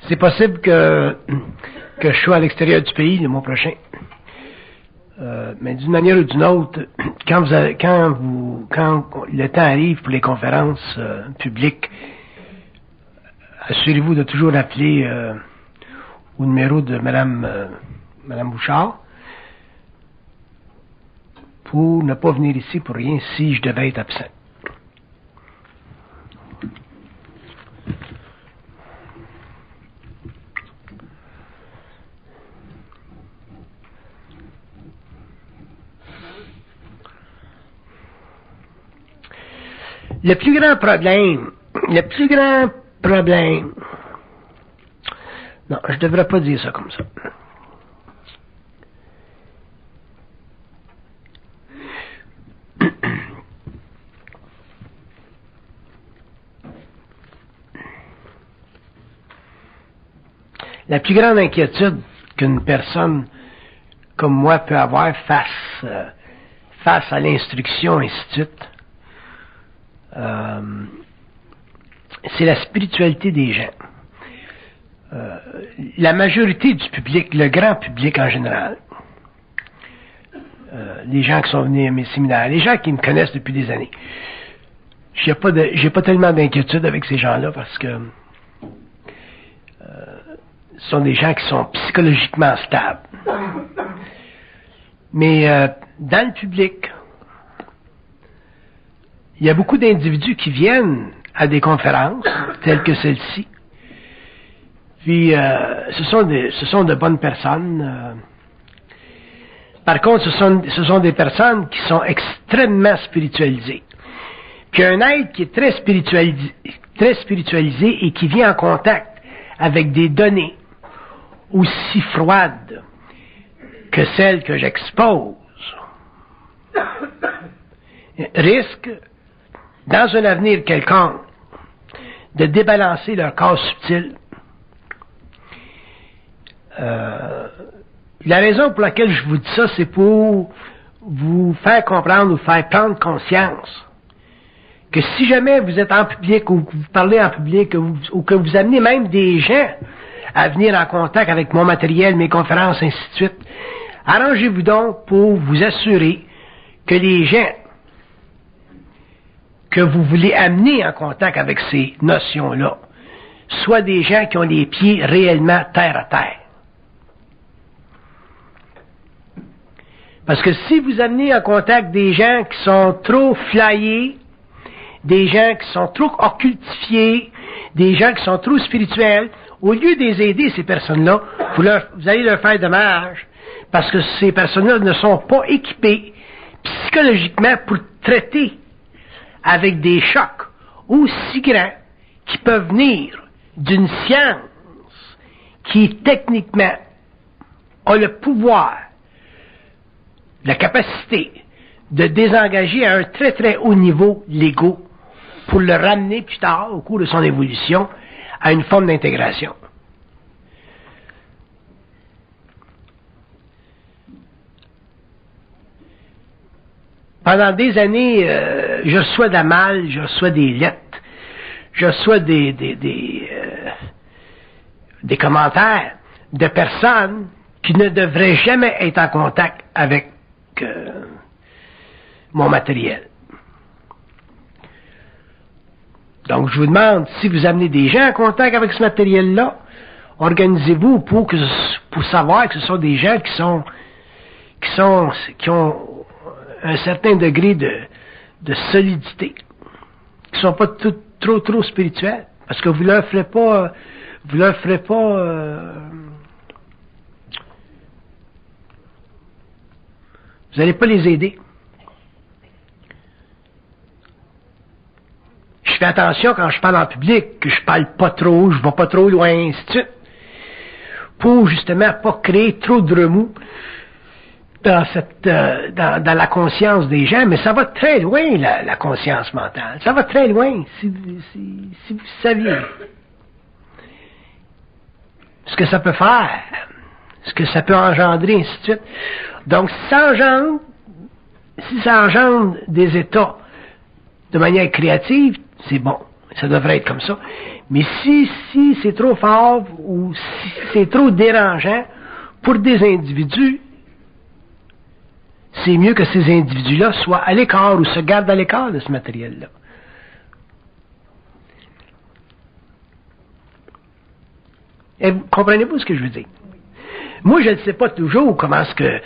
C'est possible que je sois à l'extérieur du pays le mois prochain. Mais d'une manière ou d'une autre, quand le temps arrive pour les conférences publiques, assurez-vous de toujours appeler au numéro de Madame Bouchard pour ne pas venir ici pour rien si je devais être absent. Le plus grand problème, non, je devrais pas dire ça comme ça. La plus grande inquiétude qu'une personne comme moi peut avoir face à l'instruction, ainsi de suite, c'est la spiritualité des gens. La majorité du public, le grand public en général, les gens qui sont venus à mes séminaires, les gens qui me connaissent depuis des années, j'ai pas tellement d'inquiétude avec ces gens-là parce que ce sont des gens qui sont psychologiquement stables. Mais dans le public, il y a beaucoup d'individus qui viennent à des conférences, telles que celle-ci. Puis, ce sont de bonnes personnes. Par contre, ce sont des personnes qui sont extrêmement spiritualisées. Puis, un être qui est très spiritualisé et qui vient en contact avec des données aussi froides que celles que j'expose, risque, dans un avenir quelconque, de débalancer leur corps subtil. La raison pour laquelle je vous dis ça, c'est pour vous faire comprendre ou faire prendre conscience que si jamais vous êtes en public ou que vous parlez en public ou que vous amenez même des gens à venir en contact avec mon matériel, mes conférences, ainsi de suite, arrangez-vous donc pour vous assurer que les gens que vous voulez amener en contact avec ces notions-là soient des gens qui ont les pieds réellement terre à terre. Parce que si vous amenez en contact des gens qui sont trop flyés, des gens qui sont trop occultifiés, des gens qui sont trop spirituels, au lieu de les aider, ces personnes-là, vous allez leur faire dommage, parce que ces personnes-là ne sont pas équipées psychologiquement pour traiter avec des chocs aussi grands qui peuvent venir d'une science qui, techniquement, a le pouvoir, la capacité de désengager à un très très haut niveau l'ego pour le ramener plus tard, au cours de son évolution, à une forme d'intégration. Pendant des années, je reçois de la malle, je reçois des lettres, je reçois des commentaires de personnes qui ne devraient jamais être en contact avec mon matériel. Donc, je vous demande, si vous amenez des gens en contact avec ce matériel-là, organisez-vous pour savoir que ce sont des gens qui ont un certain degré de solidité, qui ne sont pas trop spirituels, parce que vous leur ferez pas, vous n'allez pas les aider. Je fais attention quand je parle en public, que je parle pas trop, je vais pas trop loin, ainsi de suite, pour justement pas créer trop de remous dans la conscience des gens, mais ça va très loin, la conscience mentale. Ça va très loin, si vous saviez ce que ça peut faire, ce que ça peut engendrer, ainsi de suite. Donc, si ça engendre des états de manière créative, c'est bon, ça devrait être comme ça. Mais si c'est trop fort ou si c'est trop dérangeant pour des individus, c'est mieux que ces individus-là soient à l'écart ou se gardent à l'écart de ce matériel-là. Et comprenez-vous ce que je veux dire? Moi, je ne sais pas toujours comment est-ce que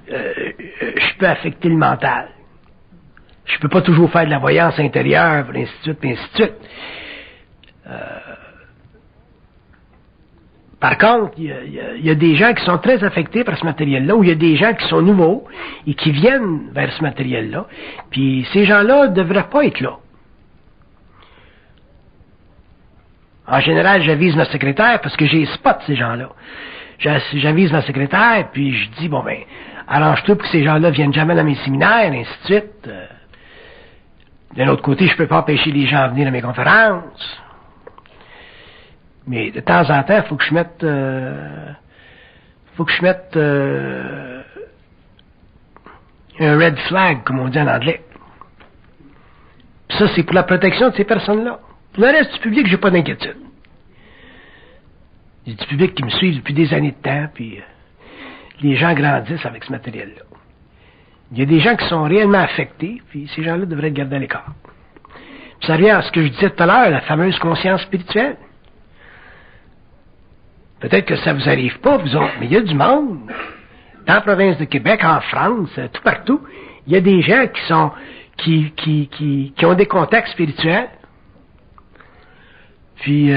je peux affecter le mental. Je peux pas toujours faire de la voyance intérieure, ainsi de suite, ainsi de suite. Par contre, il y a des gens qui sont très affectés par ce matériel-là, ou il y a des gens qui sont nouveaux et qui viennent vers ce matériel-là, puis ces gens-là ne devraient pas être là. En général, j'avise ma secrétaire parce que j'ai spot ces gens-là. J'avise ma secrétaire, puis je dis, bon ben, arrange-toi pour que ces gens-là viennent jamais dans mes séminaires, ainsi de suite. D'un autre côté, je peux pas empêcher les gens à venir à mes conférences. Mais de temps en temps, il faut que je mette un red flag, comme on dit en anglais. Puis ça, c'est pour la protection de ces personnes-là. Pour le reste du public, j'ai pas d'inquiétude. J'ai du public qui me suit depuis des années de temps, puis les gens grandissent avec ce matériel-là. Il y a des gens qui sont réellement affectés, puis ces gens-là devraient être gardés à l'écart. Puis ça revient à ce que je disais tout à l'heure, la fameuse conscience spirituelle. Peut-être que ça vous arrive pas, vous autres, mais il y a du monde. Dans la province de Québec, en France, tout partout, il y a des gens qui ont des contacts spirituels. Puis,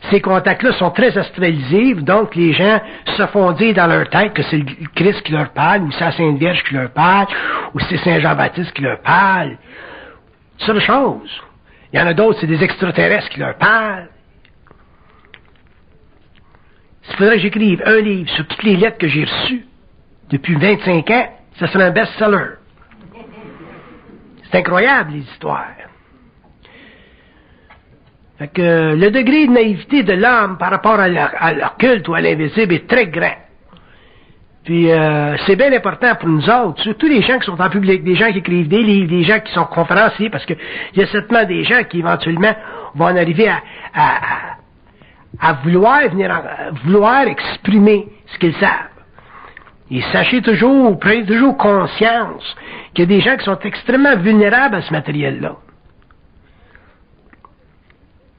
ces contacts-là sont très astralisés, donc les gens se font dire dans leur tête que c'est le Christ qui leur parle, ou c'est la Sainte Vierge qui leur parle, ou c'est Saint Jean-Baptiste qui leur parle. C'est autre chose. Il y en a d'autres, c'est des extraterrestres qui leur parlent. Il faudrait que j'écrive un livre sur toutes les lettres que j'ai reçues depuis 25 ans, ça serait un best-seller. C'est incroyable, les histoires. Fait que le degré de naïveté de l'homme par rapport à leur culte ou à l'invisible est très grand. Puis c'est bien important pour nous autres, surtout les gens qui sont en public, des gens qui écrivent des livres, des gens qui sont conférenciers, parce que il y a certainement des gens qui éventuellement vont en arriver à vouloir exprimer ce qu'ils savent. Et sachez toujours, prenez toujours conscience qu'il y a des gens qui sont extrêmement vulnérables à ce matériel-là.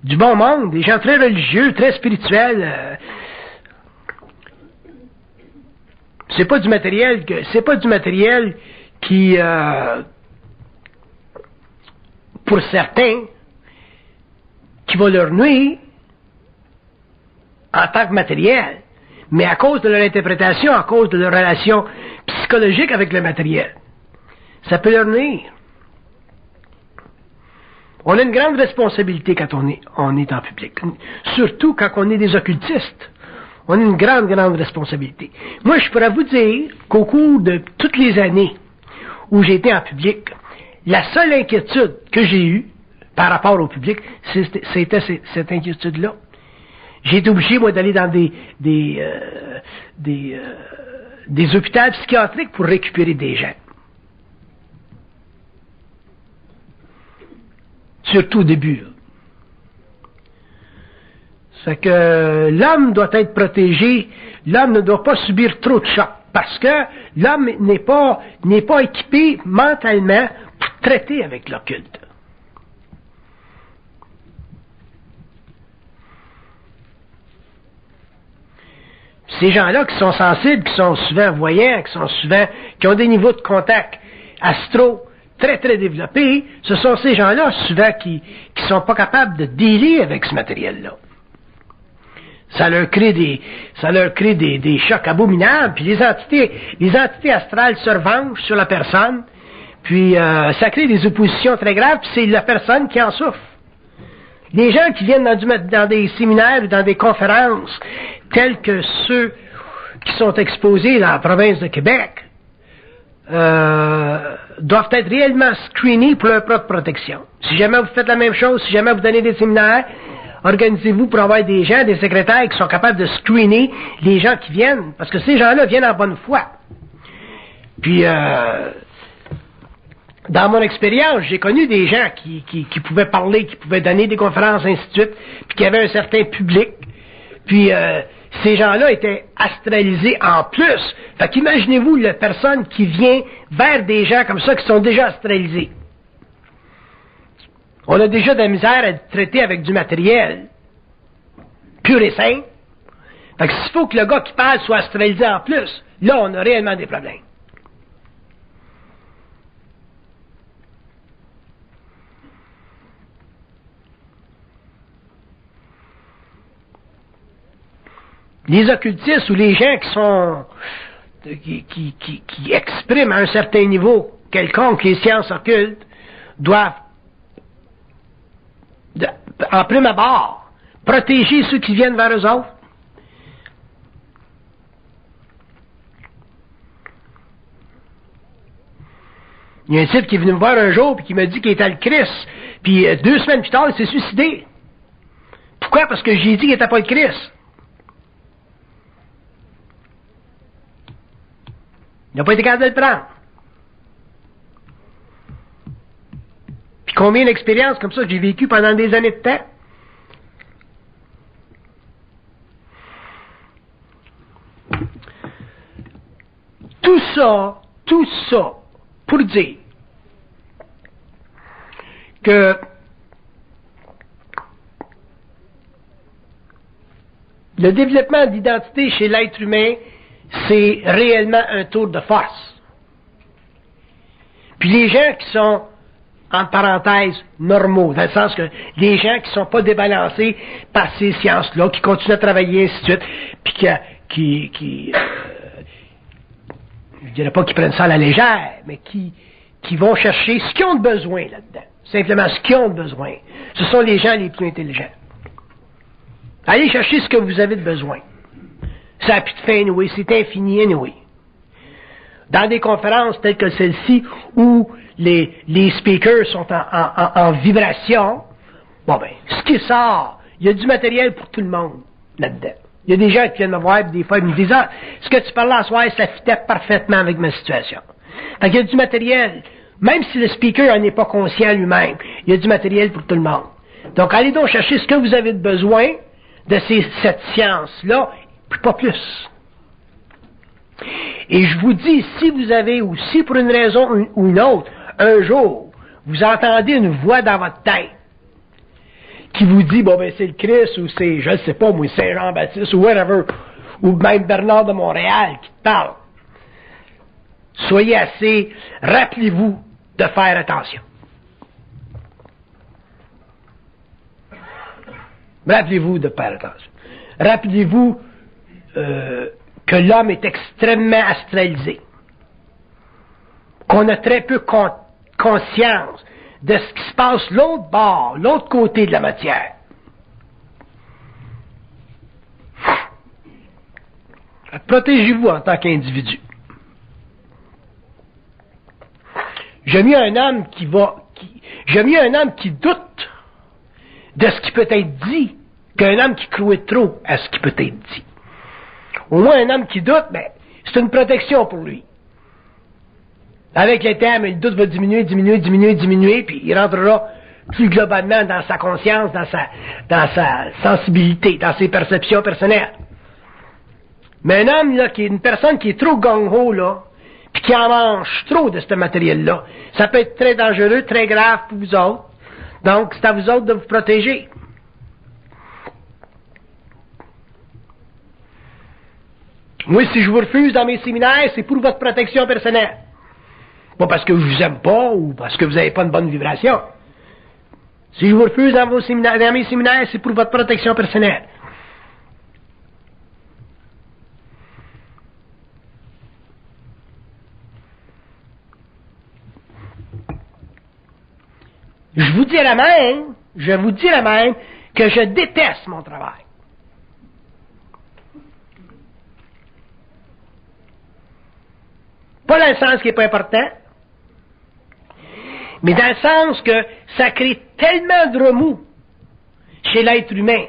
Du bon monde, des gens très religieux, très spirituels. C'est pas du matériel qui, pour certains, qui va leur nuire en tant que matériel, mais à cause de leur interprétation, à cause de leur relation psychologique avec le matériel. Ça peut leur nuire. On a une grande responsabilité quand on est en public. Surtout quand on est des occultistes. On a une grande, grande responsabilité. Moi, je pourrais vous dire qu'au cours de toutes les années où j'ai été en public, la seule inquiétude que j'ai eue par rapport au public, c'était cette inquiétude-là. J'ai été obligé, moi, d'aller dans des hôpitaux psychiatriques pour récupérer des gens. Surtout au début. Là. C'est que l'homme doit être protégé, l'homme ne doit pas subir trop de chocs, parce que l'homme n'est pas équipé mentalement pour traiter avec l'occulte. Ces gens-là qui sont sensibles, qui sont souvent voyants, qui ont des niveaux de contact astro très, très développés, ce sont ces gens-là, souvent, qui sont pas capables de dealer avec ce matériel-là. Ça leur crée des chocs abominables, puis les entités astrales se revanchent sur la personne, puis ça crée des oppositions très graves, puis c'est la personne qui en souffre. Les gens qui viennent dans des séminaires ou dans des conférences, tels que ceux qui sont exposés dans la province de Québec, doivent être réellement screenés pour leur propre protection. Si jamais vous faites la même chose, si jamais vous donnez des séminaires, organisez-vous pour avoir des gens, des secrétaires qui sont capables de screener les gens qui viennent, parce que ces gens-là viennent en bonne foi. Puis, dans mon expérience, j'ai connu des gens qui pouvaient parler, qui pouvaient donner des conférences, ainsi de suite, puis qui avaient un certain public. Puis ces gens-là étaient astralisés en plus. Fait qu'imaginez-vous la personne qui vient vers des gens comme ça qui sont déjà astralisés. On a déjà de la misère à traiter avec du matériel pur et simple. Fait que s'il faut que le gars qui parle soit astralisé en plus, là, on a réellement des problèmes. Les occultistes ou les gens qui expriment à un certain niveau quelconque les sciences occultes doivent, en prime abord, protéger ceux qui viennent vers eux autres. Il y a un type qui est venu me voir un jour et qui m'a dit qu'il était le Christ. Puis 2 semaines plus tard, il s'est suicidé. Pourquoi? Parce que j'ai dit qu'il n'était pas le Christ. Il n'a pas été capable de le prendre. Puis combien d'expériences comme ça que j'ai vécues pendant des années de temps? Tout ça, pour dire que le développement d'identité chez l'être humain, c'est réellement un tour de force. Puis les gens qui sont, entre parenthèses, normaux, dans le sens que les gens qui ne sont pas débalancés par ces sciences-là, qui continuent à travailler, ainsi de suite, puis je dirais pas qu'ils prennent ça à la légère, mais qui vont chercher ce qu'ils ont de besoin là-dedans. Simplement ce qu'ils ont de besoin. Ce sont les gens les plus intelligents. Allez chercher ce que vous avez de besoin. Ça n'a plus de fin, anyway, c'est infini, anyway. Dans des conférences telles que celle-ci, où les speakers sont en vibration, bon ben, ce qui sort, il y a du matériel pour tout le monde là-dedans. Il y a des gens qui viennent me voir, des fois, ils me disent « Ah, ce que tu parlais à soir, ça fitait parfaitement avec ma situation. » Fait qu'il y a du matériel, même si le speaker n'en est pas conscient lui-même, il y a du matériel pour tout le monde. Donc, allez donc chercher ce que vous avez de besoin de cette science-là, puis pas plus. Et je vous dis, si vous avez, ou si pour une raison ou une autre, un jour, vous entendez une voix dans votre tête qui vous dit, bon ben c'est le Christ, ou c'est, je ne sais pas, moi, Saint Jean-Baptiste, ou whatever, ou même Bernard de Montréal qui te parle, soyez assez, rappelez-vous de faire attention. Rappelez-vous de faire attention. Rappelez-vous que l'homme est extrêmement astralisé. Qu'on a très peu conscience de ce qui se passe l'autre bord, l'autre côté de la matière. Protégez-vous en tant qu'individu. J'aime mieux un homme j'aime mieux un homme qui doute de ce qui peut être dit qu'un homme qui croit trop à ce qui peut être dit. Au moins, un homme qui doute, ben, c'est une protection pour lui. Avec le temps, le doute va diminuer, puis il rentrera plus globalement dans sa conscience, dans sa sensibilité, dans ses perceptions personnelles. Mais un homme, là, qui est une personne qui est trop gung-ho, là, puis qui en mange trop de ce matériel-là, ça peut être très dangereux, très grave pour vous autres. Donc, c'est à vous autres de vous protéger. Moi, si je vous refuse dans mes séminaires, c'est pour votre protection personnelle. Pas parce que je vous aime pas ou parce que vous n'avez pas une bonne vibration. Si je vous refuse dans mes séminaires, c'est pour votre protection personnelle. Je vous dirais même que je déteste mon travail. Pas dans le sens qui n'est pas important, mais dans le sens que ça crée tellement de remous chez l'être humain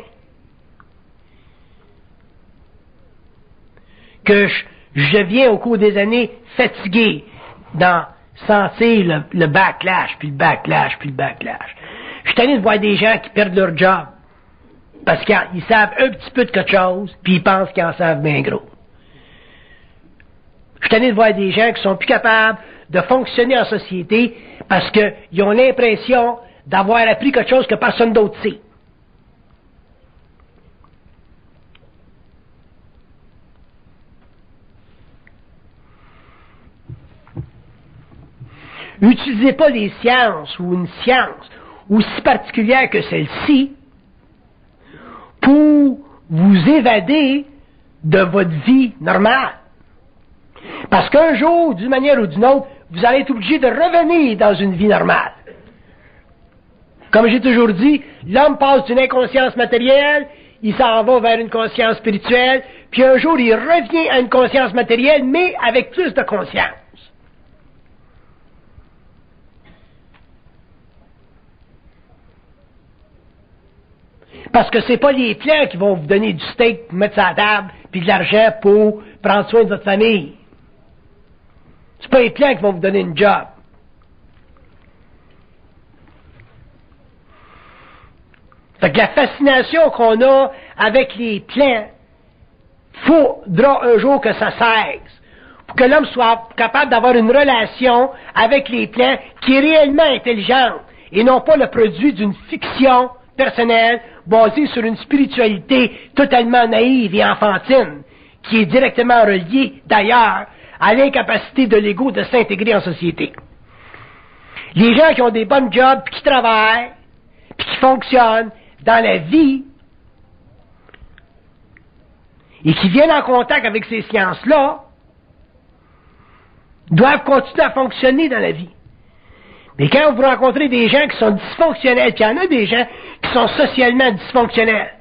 que je viens au cours des années fatigué dans sentir le backlash, puis le backlash, puis le backlash. Je suis tanné de voir des gens qui perdent leur job parce qu'ils savent un petit peu de quelque chose, puis ils pensent qu'ils en savent bien gros. Je suis tanné de voir des gens qui sont plus capables de fonctionner en société parce qu'ils ont l'impression d'avoir appris quelque chose que personne d'autre sait. N'utilisez pas les sciences ou une science aussi particulière que celle-ci pour vous évader de votre vie normale. Parce qu'un jour, d'une manière ou d'une autre, vous allez être obligé de revenir dans une vie normale. Comme j'ai toujours dit, l'homme passe d'une inconscience matérielle, il s'en va vers une conscience spirituelle, puis un jour il revient à une conscience matérielle, mais avec plus de conscience. Parce que c'est pas les plans qui vont vous donner du steak pour mettre sur la table, puis de l'argent pour prendre soin de votre famille. C'est pas les plans qui vont vous donner une job. Fait que la fascination qu'on a avec les plans, faudra un jour que ça cesse. Pour que l'homme soit capable d'avoir une relation avec les plans qui est réellement intelligente et non pas le produit d'une fiction personnelle basée sur une spiritualité totalement naïve et enfantine qui est directement reliée, d'ailleurs, à l'incapacité de l'ego de s'intégrer en société. Les gens qui ont des bonnes jobs, puis qui travaillent, puis qui fonctionnent dans la vie, et qui viennent en contact avec ces sciences-là, doivent continuer à fonctionner dans la vie. Mais quand vous rencontrez des gens qui sont dysfonctionnels, puis il y en a des gens qui sont socialement dysfonctionnels,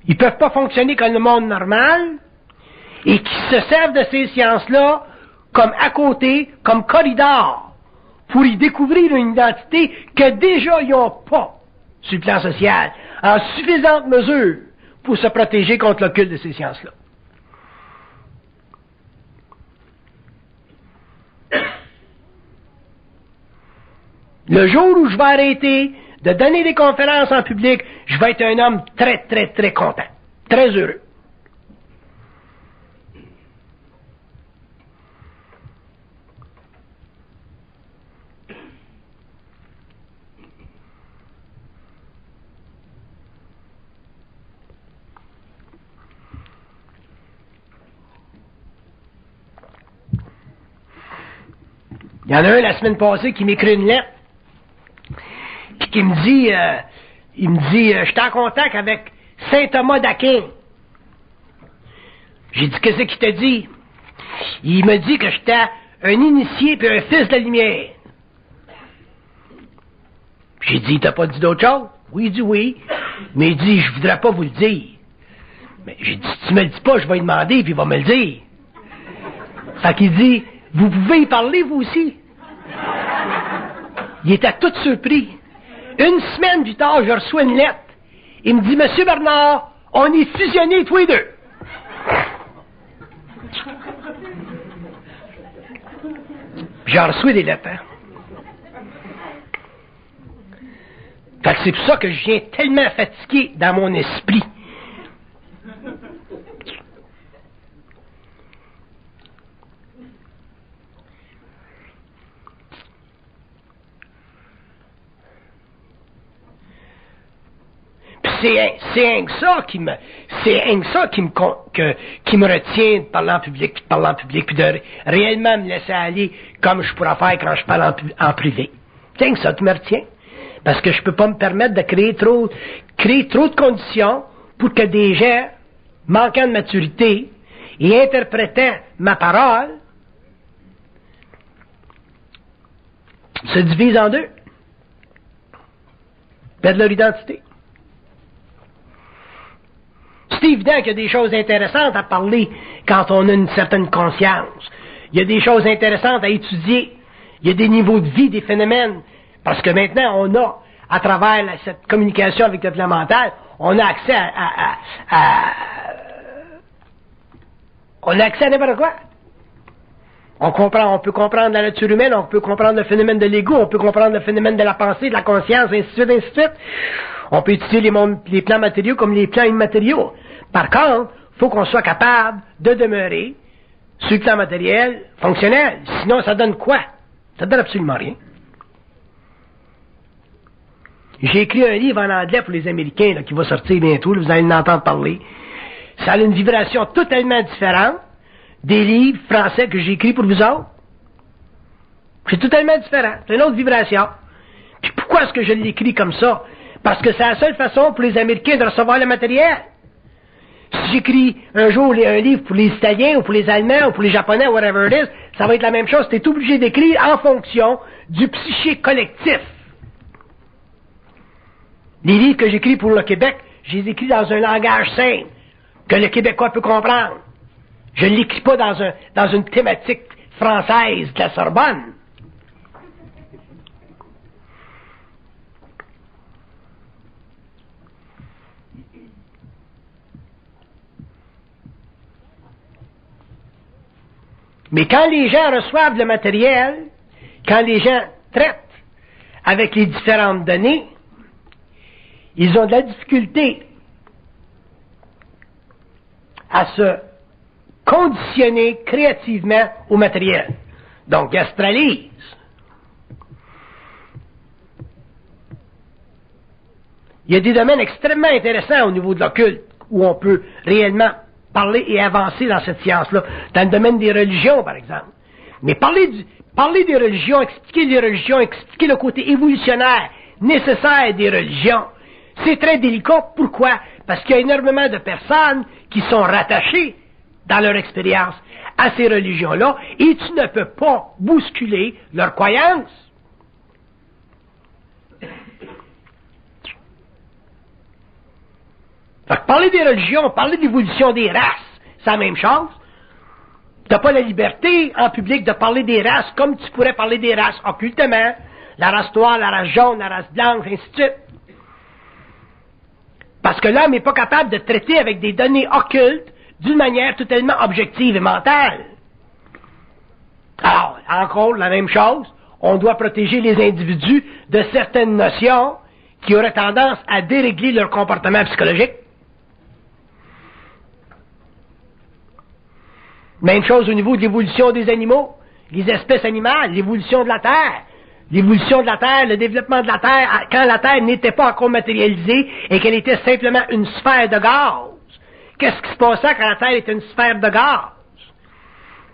ils ne peuvent pas fonctionner comme le monde normal, et qui se servent de ces sciences-là comme à côté, comme corridor, pour y découvrir une identité que déjà ils n'ont pas sur le plan social, en suffisante mesure pour se protéger contre l'occulte de ces sciences-là. Le jour où je vais arrêter de donner des conférences en public, je vais être un homme très, très, très content, très heureux. Il y en a un la semaine passée qui m'écrit une lettre, puis qui me dit, je suis en contact avec Saint Thomas d'Aquin. J'ai dit, qu'est-ce qu'il t'a dit? Il me dit que j'étais un initié puis un fils de la lumière. J'ai dit, t'as pas dit d'autre chose? Oui, il dit oui. Mais il dit, je voudrais pas vous le dire. Mais j'ai dit, si tu me le dis pas, je vais lui demander puis il va me le dire. Fait qu'il dit, vous pouvez y parler vous aussi. Il était tout surpris. Une semaine plus tard, je reçois une lettre. Il me dit, Monsieur Bernard, on est fusionnés tous les deux. J'en reçois des lettres, hein. Fait que c'est pour ça que je viens tellement fatigué dans mon esprit. C'est rien que ça qui me retient de parler en public, puis de réellement me laisser aller comme je pourrais faire quand je parle en privé. C'est rien que ça qui me retient. Parce que je peux pas me permettre de créer trop de conditions pour que des gens, manquant de maturité et interprétant ma parole, se divisent en deux. Perdent leur identité. C'est évident qu'il y a des choses intéressantes à parler quand on a une certaine conscience. Il y a des choses intéressantes à étudier. Il y a des niveaux de vie, des phénomènes. Parce que maintenant, on a, à travers cette communication avec le plan mental, on a accès on a accès à n'importe quoi. On peut comprendre la nature humaine, on peut comprendre le phénomène de l'ego, on peut comprendre le phénomène de la pensée, de la conscience, ainsi de suite, ainsi de suite. On peut utiliser les plans matériaux comme les plans immatériaux. Par contre, il faut qu'on soit capable de demeurer sur le plan matériel fonctionnel. Sinon, ça donne quoi? Ça donne absolument rien. J'ai écrit un livre en anglais pour les Américains là, qui va sortir bientôt, là, vous allez en entendre parler. Ça a une vibration totalement différente des livres français que j'ai écrits pour vous autres. C'est totalement différent. C'est une autre vibration. Puis pourquoi est-ce que je l'écris comme ça? Parce que c'est la seule façon pour les Américains de recevoir le matériel. Si j'écris un jour un livre pour les Italiens, ou pour les Allemands, ou pour les Japonais, whatever it is, ça va être la même chose. Tu es obligé d'écrire en fonction du psyché collectif. Les livres que j'écris pour le Québec, je les écris dans un langage simple, que le Québécois peut comprendre. Je ne l'écris pas dans une thématique française de la Sorbonne. Mais quand les gens reçoivent le matériel, quand les gens traitent avec les différentes données, ils ont de la difficulté à se conditionner créativement au matériel. Donc, gastralise. Il y a des domaines extrêmement intéressants au niveau de l'occulte, où on peut réellement parler et avancer dans cette science-là, dans le domaine des religions, par exemple. Mais parler des religions, expliquer le côté évolutionnaire nécessaire des religions, c'est très délicat. Pourquoi? Parce qu'il y a énormément de personnes qui sont rattachées dans leur expérience à ces religions-là, et tu ne peux pas bousculer leurs croyances. Fait que parler des religions, parler de l'évolution des races, c'est la même chose. Tu n'as pas la liberté en public de parler des races comme tu pourrais parler des races occultement. La race noire, la race jaune, la race blanche, ainsi de suite. Parce que l'homme n'est pas capable de traiter avec des données occultes d'une manière totalement objective et mentale. Alors, encore la même chose, on doit protéger les individus de certaines notions qui auraient tendance à dérégler leur comportement psychologique. Même chose au niveau de l'évolution des animaux, les espèces animales, l'évolution de la Terre. L'évolution de la Terre, le développement de la Terre, quand la Terre n'était pas encore matérialisée et qu'elle était simplement une sphère de gaz. Qu'est-ce qui se passait quand la Terre était une sphère de gaz?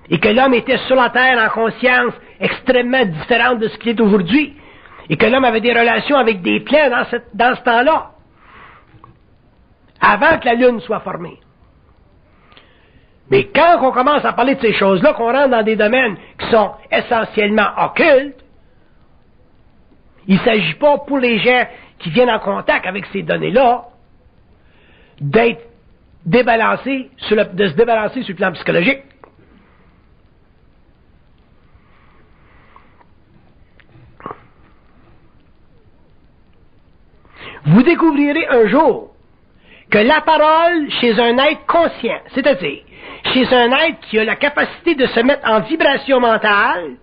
Et que l'homme était sur la Terre en conscience extrêmement différente de ce qu'il est aujourd'hui. Et que l'homme avait des relations avec des plans dans ce temps-là. Avant que la Lune soit formée. Mais quand on commence à parler de ces choses-là, qu'on rentre dans des domaines qui sont essentiellement occultes, il ne s'agit pas pour les gens qui viennent en contact avec ces données-là d'être débalancés, de se débalancer sur le plan psychologique. Vous découvrirez un jour que la parole chez un être conscient, c'est-à-dire chez un être qui a la capacité de se mettre en vibration mentale,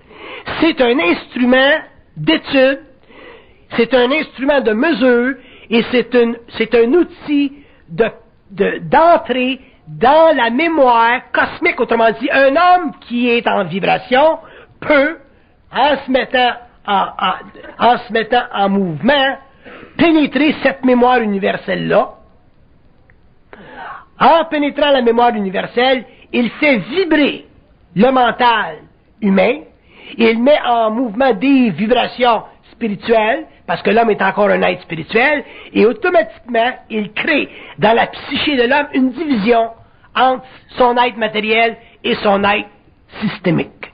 c'est un instrument d'étude, c'est un instrument de mesure et c'est un outil d'entrée dans la mémoire cosmique. Autrement dit, un homme qui est en vibration peut, en se mettant en mouvement, pénétrer cette mémoire universelle-là. En pénétrant la mémoire universelle, il fait vibrer le mental humain, il met en mouvement des vibrations spirituelles, parce que l'homme est encore un être spirituel, et automatiquement, il crée dans la psyché de l'homme une division entre son être matériel et son être systémique.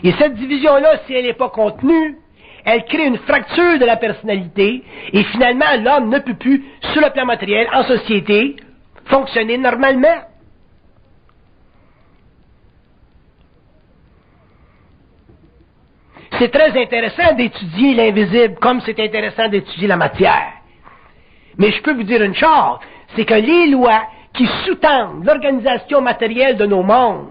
Et cette division-là, si elle n'est pas contenue, elle crée une fracture de la personnalité, et finalement, l'homme ne peut plus, sur le plan matériel, en société, fonctionner normalement. C'est très intéressant d'étudier l'invisible comme c'est intéressant d'étudier la matière. Mais je peux vous dire une chose, c'est que les lois qui sous-tendent l'organisation matérielle de nos mondes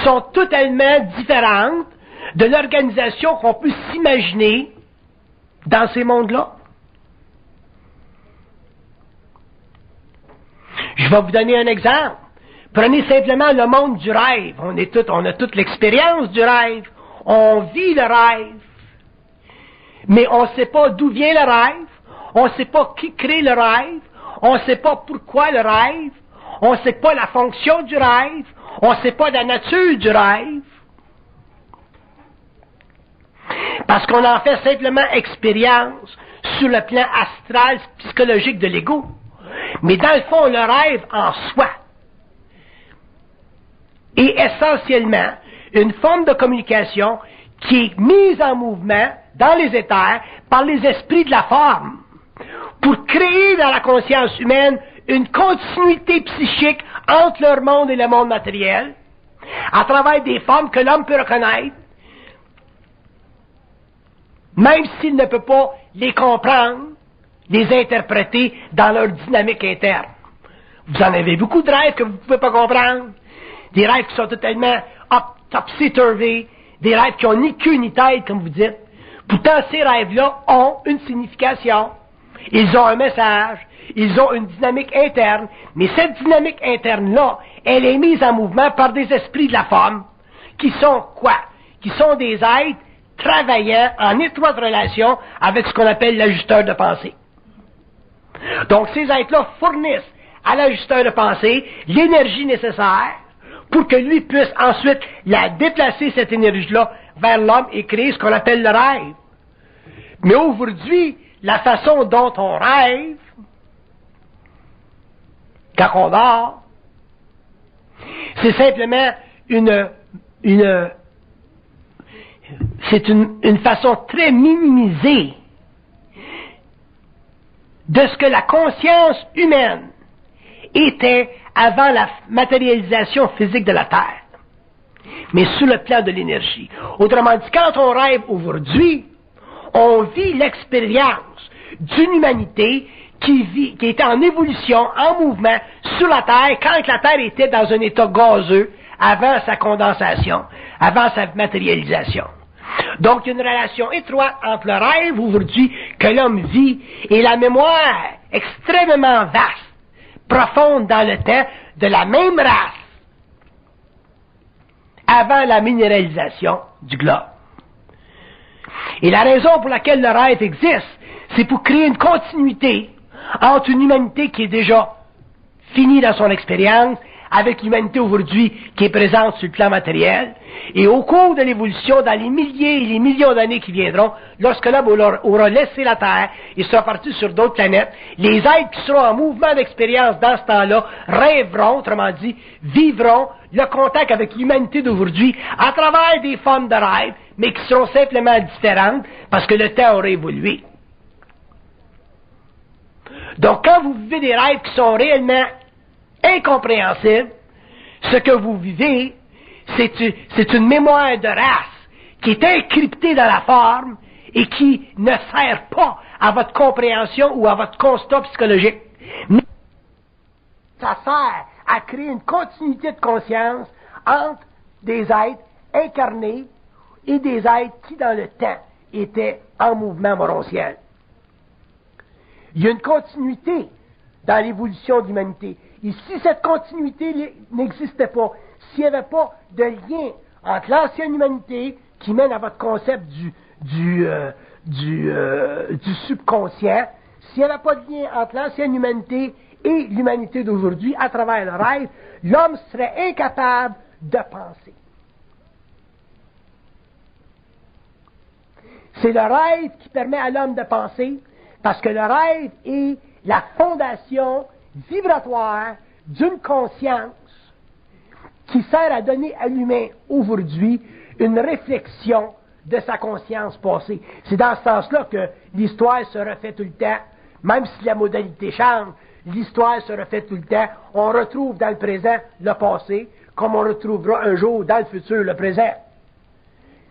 sont totalement différentes de l'organisation qu'on peut s'imaginer dans ces mondes-là. Je vais vous donner un exemple. Prenez simplement le monde du rêve. On a toute l'expérience du rêve. On vit le rêve. Mais on ne sait pas d'où vient le rêve. On ne sait pas qui crée le rêve. On ne sait pas pourquoi le rêve. On ne sait pas la fonction du rêve. On ne sait pas la nature du rêve. Parce qu'on en fait simplement expérience sur le plan astral, psychologique de l'ego. Mais dans le fond, le rêve en soi est essentiellement une forme de communication qui est mise en mouvement dans les éthers par les esprits de la forme pour créer dans la conscience humaine une continuité psychique entre leur monde et le monde matériel à travers des formes que l'homme peut reconnaître, même s'il ne peut pas les comprendre, les interpréter dans leur dynamique interne. Vous en avez beaucoup de rêves que vous ne pouvez pas comprendre, des rêves qui sont totalement topsy-turvy, des rêves qui n'ont ni queue ni tête, comme vous dites. Pourtant, ces rêves-là ont une signification. Ils ont un message, ils ont une dynamique interne, mais cette dynamique interne-là, elle est mise en mouvement par des esprits de la forme, qui sont quoi? Qui sont des êtres travaillant en étroite relation avec ce qu'on appelle l'ajusteur de pensée. Donc, ces êtres-là fournissent à l'ajusteur de pensée l'énergie nécessaire pour que lui puisse ensuite la déplacer, cette énergie-là, vers l'homme et créer ce qu'on appelle le rêve. Mais aujourd'hui, la façon dont on rêve, quand on dort, c'est simplement une façon très minimisée de ce que la conscience humaine était avant la matérialisation physique de la Terre, mais sur le plan de l'énergie. Autrement dit, quand on rêve aujourd'hui, on vit l'expérience d'une humanité qui était en évolution, en mouvement, sur la Terre, quand la Terre était dans un état gazeux, avant sa condensation, avant sa matérialisation. Donc, il y a une relation étroite entre le rêve aujourd'hui que l'homme vit et la mémoire extrêmement vaste, profonde dans le temps, de la même race, avant la minéralisation du globe. Et la raison pour laquelle le rêve existe, c'est pour créer une continuité entre une humanité qui est déjà finie dans son expérience, avec l'humanité aujourd'hui qui est présente sur le plan matériel, et au cours de l'évolution, dans les milliers et les millions d'années qui viendront, lorsque l'homme aura laissé la Terre et sera parti sur d'autres planètes, les êtres qui seront en mouvement d'expérience dans ce temps-là rêveront, autrement dit, vivront le contact avec l'humanité d'aujourd'hui à travers des formes de rêve, mais qui seront simplement différentes parce que le temps aura évolué. Donc, quand vous vivez des rêves qui sont réellement incompréhensibles, ce que vous vivez, c'est une mémoire de race qui est encryptée dans la forme et qui ne sert pas à votre compréhension ou à votre constat psychologique. Mais ça sert à créer une continuité de conscience entre des êtres incarnés et des êtres qui, dans le temps, étaient en mouvement morontiel. Il y a une continuité dans l'évolution de l'humanité. Et si cette continuité n'existait pas, s'il n'y avait pas de lien entre l'ancienne humanité qui mène à votre concept du subconscient, s'il n'y avait pas de lien entre l'ancienne humanité et l'humanité d'aujourd'hui à travers le rêve, l'homme serait incapable de penser. C'est le rêve qui permet à l'homme de penser, parce que le rêve est la fondation vibratoire d'une conscience qui sert à donner à l'humain aujourd'hui une réflexion de sa conscience passée. C'est dans ce sens-là que l'histoire se refait tout le temps, même si la modalité change, l'histoire se refait tout le temps. On retrouve dans le présent le passé, comme on retrouvera un jour dans le futur le présent.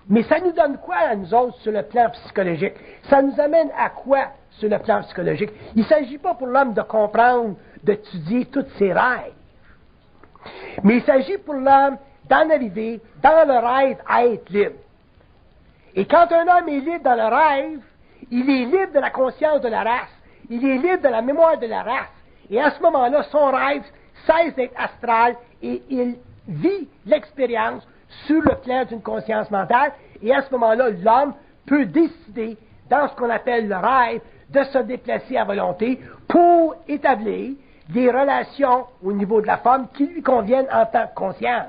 Mais ça nous donne quoi à nous autres sur le plan psychologique? Ça nous amène à quoi sur le plan psychologique? Il ne s'agit pas pour l'homme de comprendre, d'étudier tous ses rêves. Mais il s'agit pour l'homme d'en arriver dans le rêve à être libre. Et quand un homme est libre dans le rêve, il est libre de la conscience de la race. Il est libre de la mémoire de la race. Et à ce moment-là, son rêve cesse d'être astral et il vit l'expérience sur le plan d'une conscience mentale. Et à ce moment-là, l'homme peut décider, dans ce qu'on appelle le rêve, de se déplacer à volonté pour établir des relations au niveau de la femme qui lui conviennent en tant que conscience.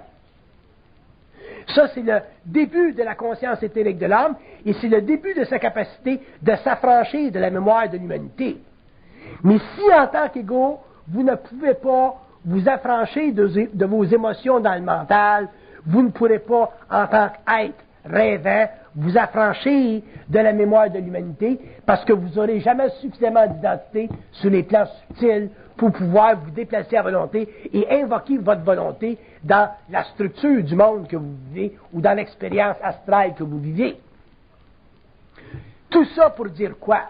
Ça, c'est le début de la conscience éthérique de l'homme et c'est le début de sa capacité de s'affranchir de la mémoire de l'humanité. Mais si, en tant qu'égo, vous ne pouvez pas vous affranchir de vos émotions dans le mental, vous ne pourrez pas, en tant qu'être rêvant, vous affranchir de la mémoire de l'humanité parce que vous n'aurez jamais suffisamment d'identité sur les plans subtils pour pouvoir vous déplacer à volonté et invoquer votre volonté dans la structure du monde que vous vivez ou dans l'expérience astrale que vous vivez. Tout ça pour dire quoi?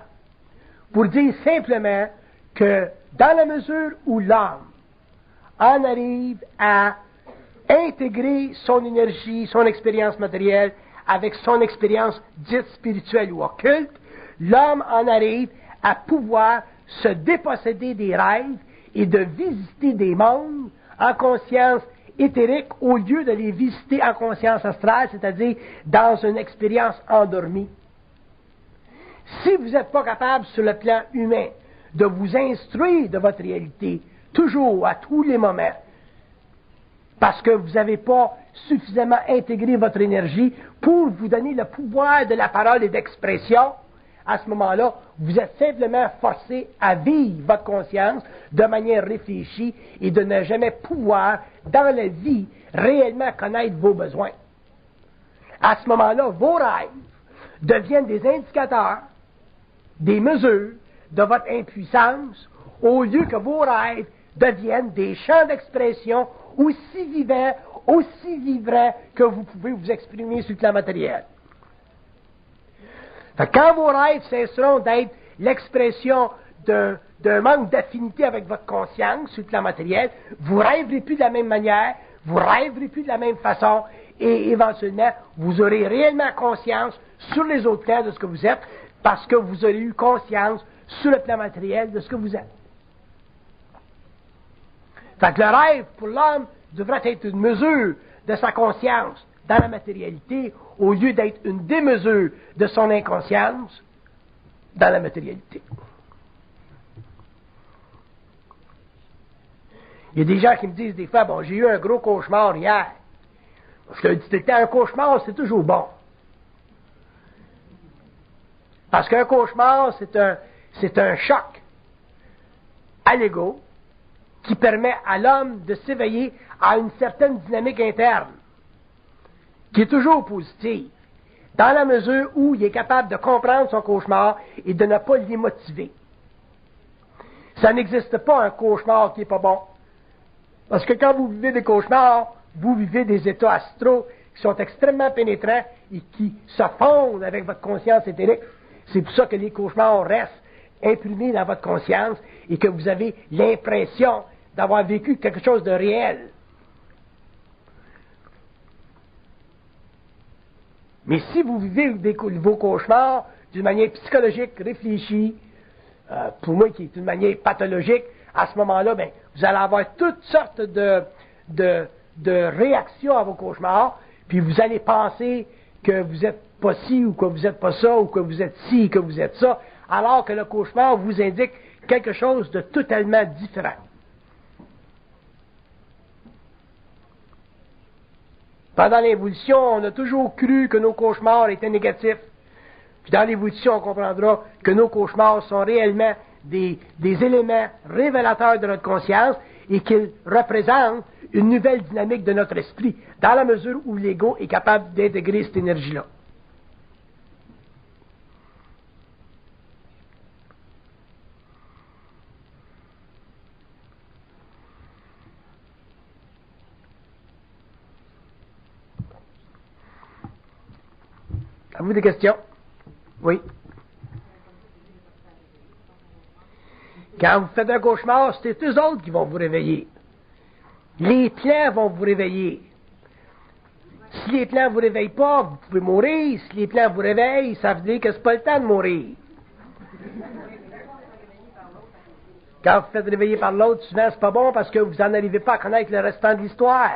Pour dire simplement que dans la mesure où l'homme en arrive à intégrer son énergie, son expérience matérielle avec son expérience dite spirituelle ou occulte, l'homme en arrive à pouvoir se déposséder des rêves et de visiter des mondes en conscience éthérique au lieu de les visiter en conscience astrale, c'est-à-dire dans une expérience endormie. Si vous n'êtes pas capable sur le plan humain de vous instruire de votre réalité, toujours, à tous les moments, parce que vous n'avez pas suffisamment intégré votre énergie pour vous donner le pouvoir de la parole et d'expression, à ce moment-là, vous êtes simplement forcé à vivre votre conscience de manière réfléchie et de ne jamais pouvoir, dans la vie, réellement connaître vos besoins. À ce moment-là, vos rêves deviennent des indicateurs, des mesures de votre impuissance, au lieu que vos rêves deviennent des champs d'expression aussi vivants, aussi vibrants que vous pouvez vous exprimer sur le plan matériel. Quand vos rêves cesseront d'être l'expression d'un manque d'affinité avec votre conscience sur le plan matériel, vous ne rêverez plus de la même manière, vous ne rêverez plus de la même façon, et éventuellement, vous aurez réellement conscience sur les autres plans de ce que vous êtes, parce que vous aurez eu conscience sur le plan matériel de ce que vous êtes. Fait que le rêve, pour l'homme, devrait être une mesure de sa conscience dans la matérialité, au lieu d'être une démesure de son inconscience dans la matérialité. Il y a des gens qui me disent des fois, bon, j'ai eu un gros cauchemar hier. Je leur dis tout le temps, un cauchemar, c'est toujours bon. Parce qu'un cauchemar, c'est un choc à l'ego qui permet à l'homme de s'éveiller à une certaine dynamique interne, qui est toujours positive, dans la mesure où il est capable de comprendre son cauchemar et de ne pas l'y motiver. Ça n'existe pas un cauchemar qui n'est pas bon. Parce que quand vous vivez des cauchemars, vous vivez des états astraux qui sont extrêmement pénétrants et qui se fondent avec votre conscience éthérique. C'est pour ça que les cauchemars restent imprimés dans votre conscience et que vous avez l'impression d'avoir vécu quelque chose de réel. Mais si vous vivez vos cauchemars d'une manière psychologique, réfléchie, pour moi qui est une manière pathologique, à ce moment-là, ben, vous allez avoir toutes sortes de réactions à vos cauchemars, puis vous allez penser que vous n'êtes pas ci, ou que vous n'êtes pas ça, ou que vous êtes ci, que vous êtes ça, alors que le cauchemar vous indique quelque chose de totalement différent. Pendant l'évolution, on a toujours cru que nos cauchemars étaient négatifs. Puis dans l'évolution, on comprendra que nos cauchemars sont réellement des éléments révélateurs de notre conscience et qu'ils représentent une nouvelle dynamique de notre esprit, dans la mesure où l'ego est capable d'intégrer cette énergie-là. Avez-vous des questions? Oui. Quand vous faites un cauchemar, c'est eux autres qui vont vous réveiller. Les plans vont vous réveiller. Si les plans ne vous réveillent pas, vous pouvez mourir. Si les plans vous réveillent, ça veut dire que c'est pas le temps de mourir. Quand vous faites réveiller par l'autre, souvent c'est pas bon parce que vous n'en arrivez pas à connaître le restant de l'histoire.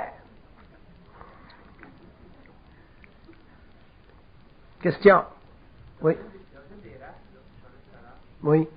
Question? Oui. Oui.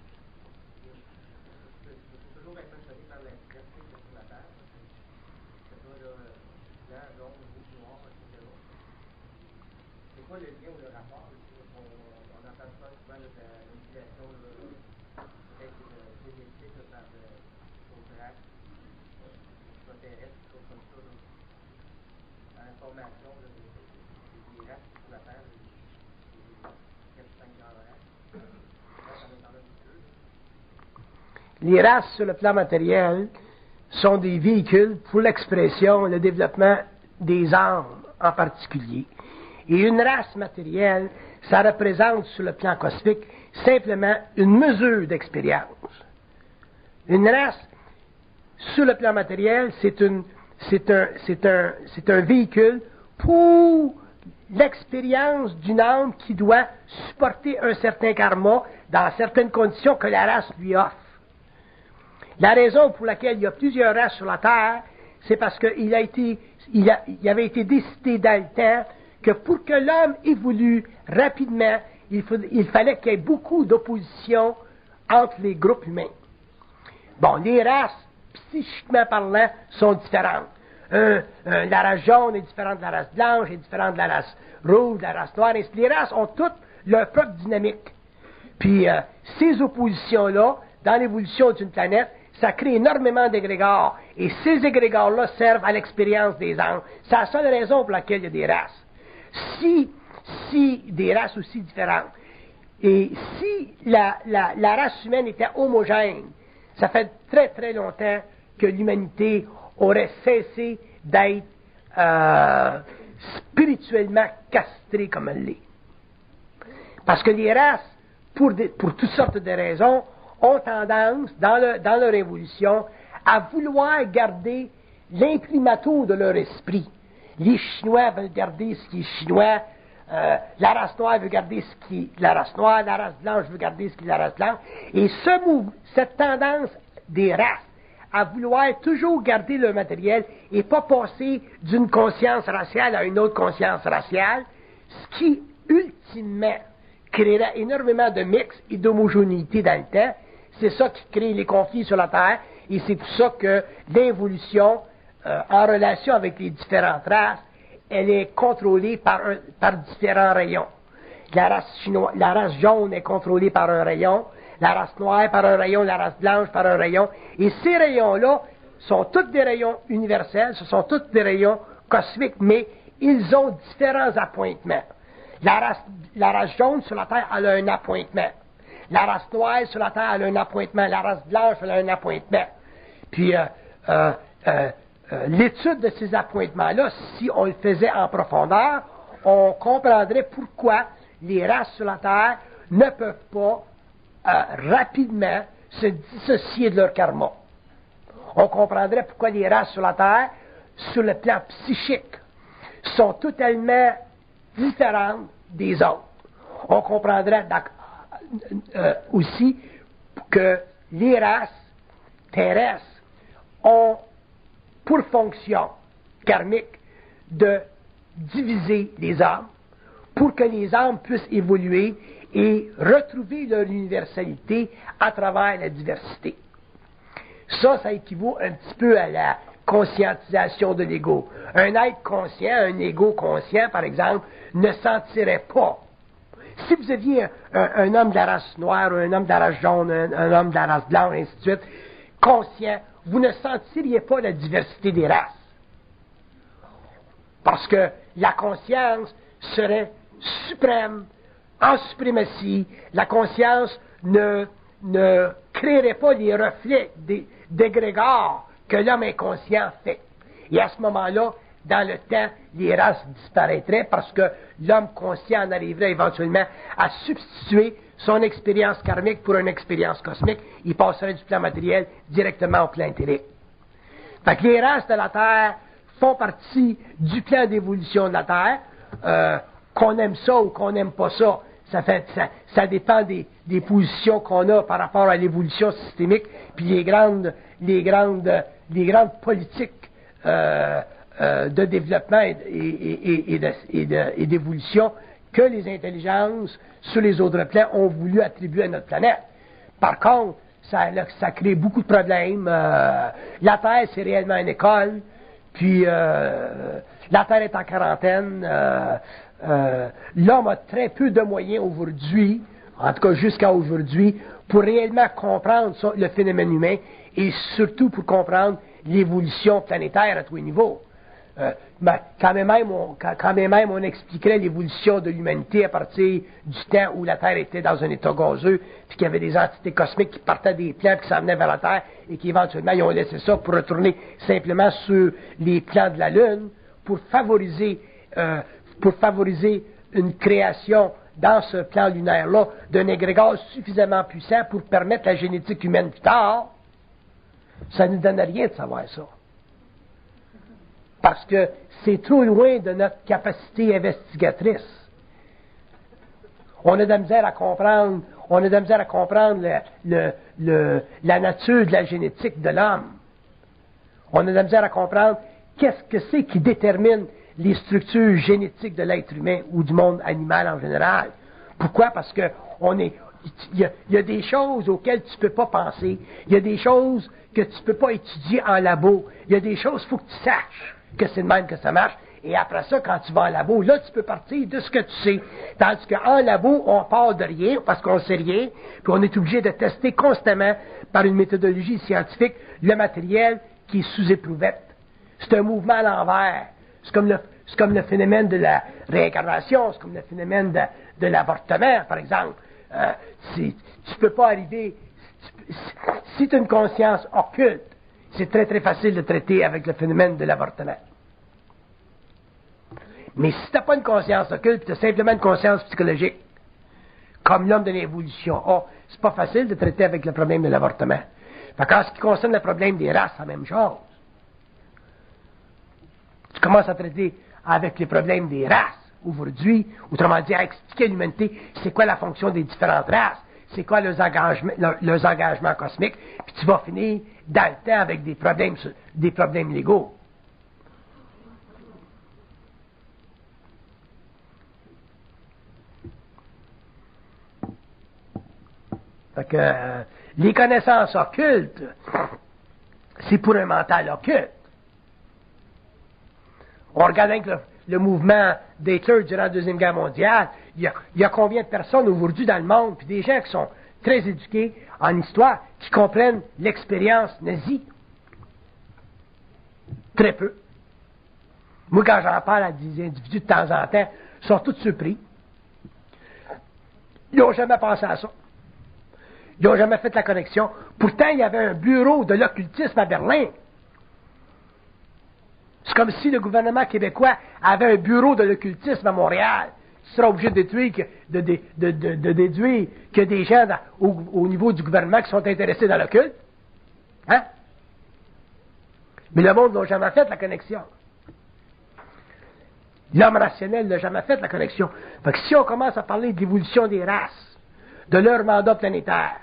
Les races sur le plan matériel sont des véhicules pour l'expression et le développement des âmes en particulier. Et une race matérielle, ça représente sur le plan cosmique simplement une mesure d'expérience. Une race sur le plan matériel, c'est un véhicule pour l'expérience d'une âme qui doit supporter un certain karma dans certaines conditions que la race lui offre. La raison pour laquelle il y a plusieurs races sur la Terre, c'est parce qu'il avait été décidé dans le temps que pour que l'homme évolue rapidement, il fallait qu'il y ait beaucoup d'opposition entre les groupes humains. Bon, les races, psychiquement parlant, sont différentes. La race jaune est différente de la race blanche, est différente de la race rouge, de la race noire. Les races ont toutes leur propre dynamique. Puis, ces oppositions-là, dans l'évolution d'une planète, ça crée énormément d'égrégores. Et ces égrégores-là servent à l'expérience des âmes. C'est la seule raison pour laquelle il y a des races. Si des races aussi différentes, et si la race humaine était homogène, ça fait très très longtemps que l'humanité aurait cessé d'être spirituellement castrée comme elle l'est. Parce que les races, pour toutes sortes de raisons, ont tendance, dans leur évolution, à vouloir garder l'imprimatur de leur esprit. Les Chinois veulent garder ce qui est chinois, la race noire veut garder ce qui est la race noire, la race blanche veut garder ce qui est la race blanche. Et cette tendance des races à vouloir toujours garder le matériel et pas passer d'une conscience raciale à une autre conscience raciale, ce qui, ultimement, créera énormément de mix et d'homogénéité dans le temps. C'est ça qui crée les conflits sur la Terre, et c'est pour ça que l'évolution, en relation avec les différentes races, elle est contrôlée par différents rayons. La race jaune est contrôlée par un rayon, la race noire par un rayon, la race blanche par un rayon, et ces rayons-là sont tous des rayons universels, ce sont tous des rayons cosmiques, mais ils ont différents appointements. La race jaune sur la Terre, elle a un appointement. La race noire sur la Terre, elle a un appointement. La race blanche, elle a un appointement. Puis, l'étude de ces appointements-là, si on le faisait en profondeur, on comprendrait pourquoi les races sur la Terre ne peuvent pas rapidement se dissocier de leur karma. On comprendrait pourquoi les races sur la Terre, sur le plan psychique, sont totalement différentes des autres. On comprendrait aussi que les races terrestres ont pour fonction karmique de diviser les âmes pour que les âmes puissent évoluer et retrouver leur universalité à travers la diversité. Ça équivaut un petit peu à la conscientisation de l'ego. Un être conscient, un ego conscient, par exemple, ne sentirait pas. Si vous aviez un homme de la race noire, un homme de la race jaune, un homme de la race blanche, ainsi de suite, conscient, vous ne sentiriez pas la diversité des races. Parce que la conscience serait suprême, en suprématie. La conscience ne créerait pas les reflets d'égrégores que l'homme inconscient fait. Et à ce moment-là, dans le temps, les races disparaîtraient parce que l'homme conscient en arriverait éventuellement à substituer son expérience karmique pour une expérience cosmique. Il passerait du plan matériel directement au plan éthérique. Fait que les races de la Terre font partie du plan d'évolution de la Terre, qu'on aime ça ou qu'on n'aime pas ça. Ça dépend des positions qu'on a par rapport à l'évolution systémique, puis les grandes politiques de développement et d'évolution que les intelligences sur les autres plans ont voulu attribuer à notre planète. Par contre, ça crée beaucoup de problèmes. La Terre, c'est réellement une école, puis la Terre est en quarantaine. L'homme a très peu de moyens aujourd'hui, en tout cas jusqu'à aujourd'hui, pour réellement comprendre le phénomène humain et surtout pour comprendre l'évolution planétaire à tous les niveaux. Quand même on expliquerait l'évolution de l'humanité à partir du temps où la Terre était dans un état gazeux, puis qu'il y avait des entités cosmiques qui partaient des plans, qui s'en venaient vers la Terre, et qui éventuellement ils ont laissé ça pour retourner simplement sur les plans de la Lune, pour favoriser une création dans ce plan lunaire-là d'un égrégore suffisamment puissant pour permettre la génétique humaine plus tard. Ça ne nous donne rien de savoir ça. Parce que c'est trop loin de notre capacité investigatrice. On a de la misère à comprendre, la nature de la génétique de l'homme. On a de la misère à comprendre qu'est-ce que c'est qui détermine les structures génétiques de l'être humain ou du monde animal en général. Pourquoi? Parce que il y a des choses auxquelles tu ne peux pas penser. Il y a des choses que tu ne peux pas étudier en labo. Il y a des choses qu'il faut que tu saches que c'est de même que ça marche. Et après ça, quand tu vas en labo, là, tu peux partir de ce que tu sais. Tandis qu'en labo, on part de rien, parce qu'on ne sait rien, puis on est obligé de tester constamment, par une méthodologie scientifique, le matériel qui est sous éprouvette. C'est un mouvement à l'envers. C'est comme le phénomène de la réincarnation, c'est comme le phénomène de l'avortement, par exemple. Tu peux pas arriver... Si tu as une conscience occulte, c'est très très facile de traiter avec le phénomène de l'avortement. Mais si tu n'as pas une conscience occulte, tu as simplement une conscience psychologique, comme l'homme de l'évolution a, c'est pas facile de traiter avec le problème de l'avortement. En ce qui concerne le problème des races, c'est la même chose. Tu commences à traiter avec les problèmes des races aujourd'hui, autrement dit, à expliquer à l'humanité c'est quoi la fonction des différentes races, c'est quoi leurs engagements cosmiques, puis tu vas finir dans le temps avec des problèmes légaux. Fait que les connaissances occultes, c'est pour un mental occulte. On regarde avec le mouvement d'Hitler durant la Deuxième Guerre mondiale. Il y a combien de personnes aujourd'hui dans le monde, puis des gens qui sont très éduqués en histoire, qui comprennent l'expérience nazie? Très peu. Moi, quand j'en parle à des individus de temps en temps, ils sont tous surpris. Ils n'ont jamais pensé à ça. Ils n'ont jamais fait la connexion. Pourtant, il y avait un bureau de l'occultisme à Berlin. C'est comme si le gouvernement québécois avait un bureau de l'occultisme à Montréal. Tu seras obligé de déduire qu'il y a des gens au niveau du gouvernement qui sont intéressés dans l'occulte. Hein? Mais le monde n'a jamais fait la connexion. L'homme rationnel n'a jamais fait la connexion. Fait que si on commence à parler de l'évolution des races, de leur mandat planétaire,